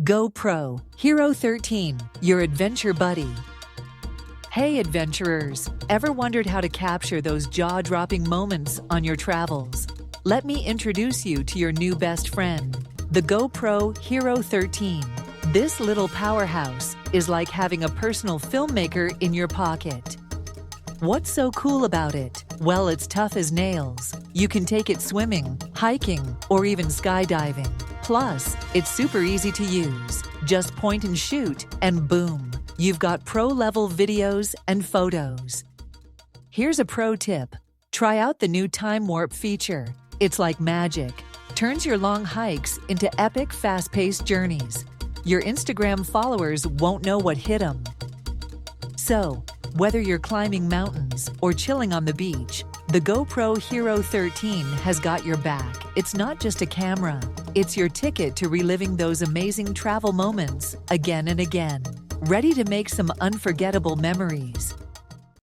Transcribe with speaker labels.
Speaker 1: GoPro Hero 13, your adventure buddy. Hey adventurers, ever wondered how to capture those jaw-dropping moments on your travels? Let me introduce you to your new best friend, the GoPro Hero 13. This little powerhouse is like having a personal filmmaker in your pocket. What's so cool about it? Well, it's tough as nails. You can take it swimming, hiking, or even skydiving. Plus, it's super easy to use. Just point and shoot, and boom, you've got pro-level videos and photos. Here's a pro tip. Try out the new time warp feature. It's like magic. Turns your long hikes into epic, fast-paced journeys. Your Instagram followers won't know what hit them. So, whether you're climbing mountains or chilling on the beach, the GoPro Hero 13 has got your back. It's not just a camera, it's your ticket to reliving those amazing travel moments again and again. Ready to make some unforgettable memories?